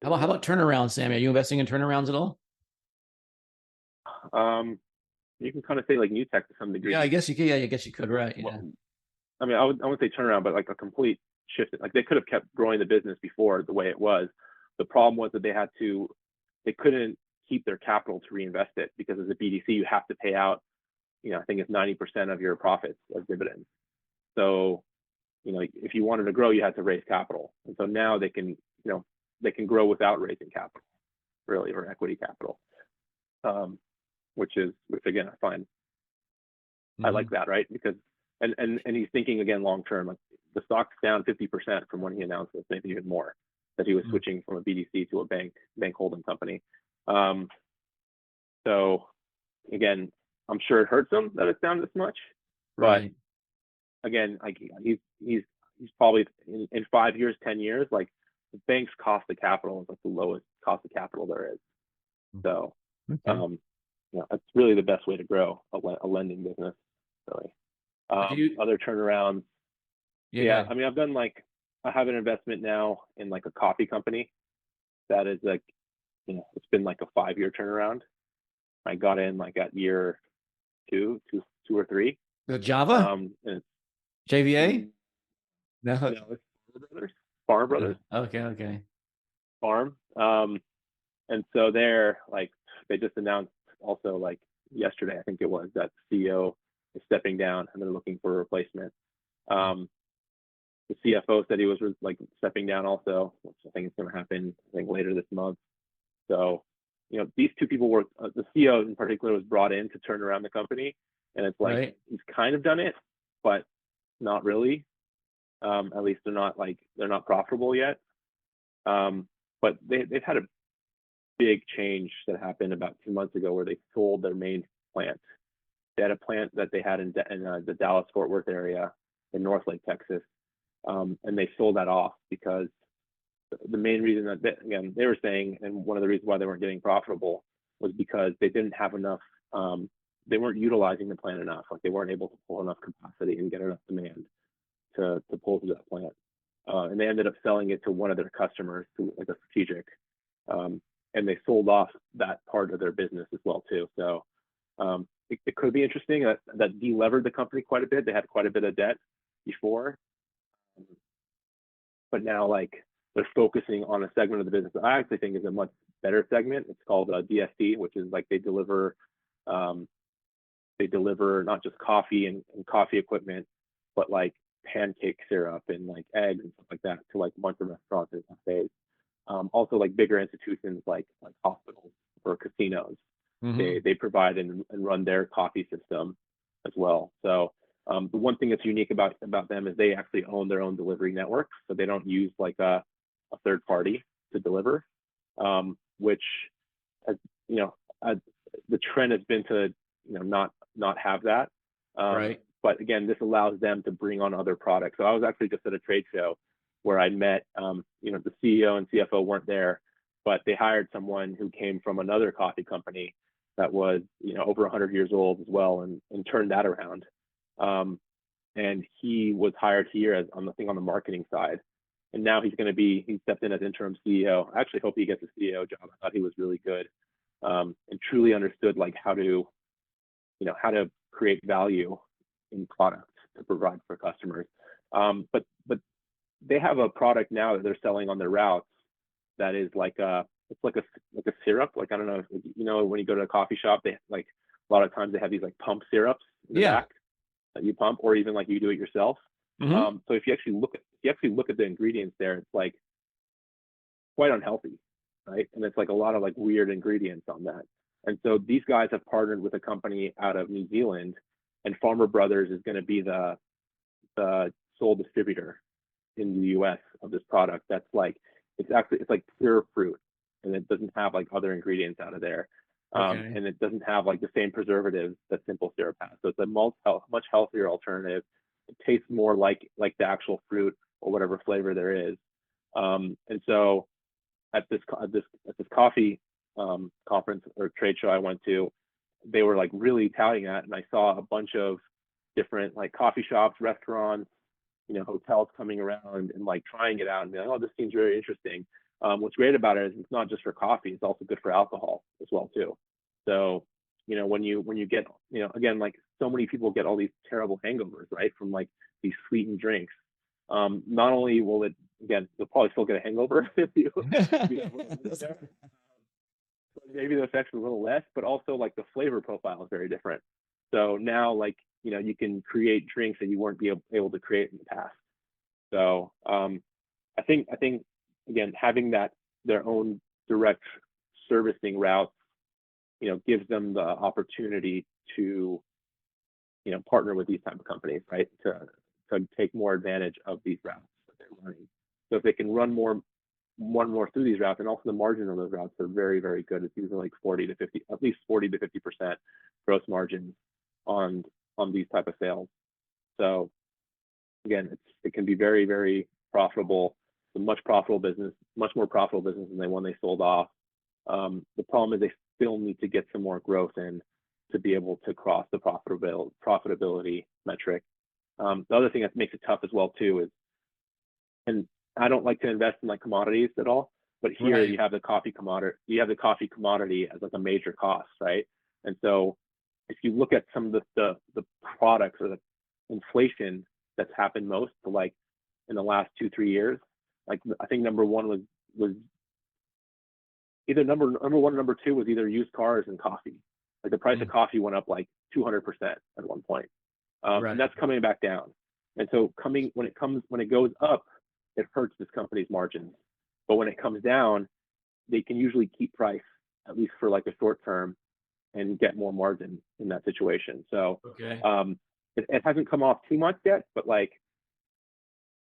How about turnarounds, Sammy? Are you investing in turnarounds at all? You can kind of say like new tech to some Yeah, I degree. guess you could. Yeah, I guess you could. Right. What, Yeah. I mean, I wouldn't say turnaround, but like a complete shift. Like they could have kept growing the business before the way it was. The problem was that they couldn't keep their capital to reinvest it because as a BDC, you have to pay out, I think it's 90% of your profits as dividends. So, if you wanted to grow, you had to raise capital. And so now they can grow without raising capital, really, or equity capital, which again, I like Hmm. that, right? Because and he's thinking again long term. Like the stock's down 50% from when he announced this, maybe even more, that he was switching from a BDC to a bank holding company. Um, so again, I'm sure it hurts him that it's down this much, but Right. again, like he's probably in 5 years, 10 years, like the bank's cost of capital is like the lowest cost of capital there is. So, Okay. um, that's really the best way to grow a lending business, really. Do you? Other turnarounds. Yeah. Go Yeah, ahead. I mean, I have an investment now in like a coffee company that is like, it's been like a 5 year turnaround. I got in like at year two or three. The Java And JVA? it's, No. no, it's Farmer Brothers Okay. Okay. Farm. And so they just announced also like yesterday, I think it was, that the CEO is stepping down and they're looking for a replacement. Um, the CFO said he was like stepping down also, which I think is going to happen, I think later this month. So, these two people were, the CEO in particular was brought in to turn around the company. And it's like, Right. he's kind of done it, but not really. At least they're not profitable yet. But they've had a big change that happened about 2 months ago where they sold their main plant. They had a plant that they had in the Dallas Fort Worth area in Northlake, Texas, and they sold that off because the main reason that again they were saying, and one of the reasons why they weren't getting profitable was because they didn't have enough. They weren't utilizing the plant enough. Like they weren't able to pull enough capacity and get enough demand to pull through that plant. And they ended up selling it to one of their customers, to like a strategic, um, and they sold off that part of their business as well too. So it could be interesting. That delevered the company quite a bit. They had quite a bit of debt before, but now like they're focusing on a segment of the business that I actually think is a much better segment. It's called DSD, which is like um, they deliver not just coffee and coffee equipment, but like pancake syrup and like eggs and stuff like that to like a bunch of restaurants and cafes. Also like bigger institutions like hospitals or casinos. Hmm. They provide and run their coffee system as well. So the one thing that's unique about them is they actually own their own delivery network, so they don't use like a third party to deliver, which has, you know the trend has been to not have that. Right. But again, this allows them to bring on other products. So I was actually just at a trade show where I met, the CEO and CFO weren't there, but they hired someone who came from another coffee company that was, over 100 years old as well, and turned that around. Um, and he was hired here as on the marketing side. And now he stepped in as interim CEO. I actually hope he gets a CEO job. I thought he was really good, and truly understood like how to create value in products to provide for customers. But they have a product now that they're selling on their routes that is it's like a syrup. Like I don't know, if, when you go to a coffee shop, they like a lot of times they have these like pump syrups in the Yeah. back that you pump, or even like you do it yourself. Hmm. So if you actually look at the ingredients there, it's like quite unhealthy, right? And it's like a lot of like weird ingredients on that. And so these guys have partnered with a company out of New Zealand, and Farmer Brothers is going to be the sole distributor in the U.S. of this product. That's like it's like pure fruit, and it doesn't have like other ingredients out of there, Okay. and it doesn't have like the same preservatives that simple syrup has. So it's a much healthier alternative. It tastes more like the actual fruit or whatever flavor there is. And so at this coffee conference or trade show I went to, they were like really touting that, and I saw a bunch of different like coffee shops, restaurants, hotels coming around and like trying it out and being like, oh, this seems very interesting. What's great about it is it's not just for coffee; it's also good for alcohol as well too. So, when you get, again, like so many people get all these terrible hangovers, right, from like these sweetened drinks. Not only will it, again, you'll probably still get a hangover if you have a little bit in there. Maybe the effects are a little less, but also like the flavor profile is very different. So now, like, you can create drinks that you weren't able to create in the past. So I think again, having their own direct servicing routes, gives them the opportunity to, partner with these type of companies, right? To take more advantage of these routes that they're running. So if they can run more through these routes, and also the margin on those routes are very, very good. It's usually like 40 to 50, at least 40 to 50% gross margins on these type of sales. So again, it can be very, very profitable. It's a much more profitable business than the one they sold off. The problem is they still need to get some more growth in to be able to cross the profitability metric. The other thing that makes it tough as well too is, and I don't like to invest in like commodities at all, but here you have the coffee commodity as like a major cost, right? And so if you look at some of the products or the inflation that's happened most, like in the last 2-3 years, like I think number one was either number one, number two was either used cars and coffee. Like the price of coffee went up like 200% at one point, and that's coming back down. And so when it goes up, it hurts this company's margins. But when it comes down, they can usually keep price, at least for like a short term, and get more margin in that situation. So it hasn't come off too much yet, but like,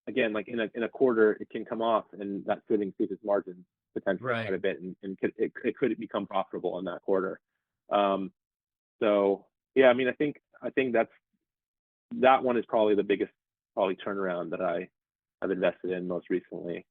again, like in a quarter, it can come off, and that could increase its margin potentially quite a bit, and it could become profitable in that quarter. So yeah, I mean, I think that one is probably the biggest turnaround that I have invested in most recently.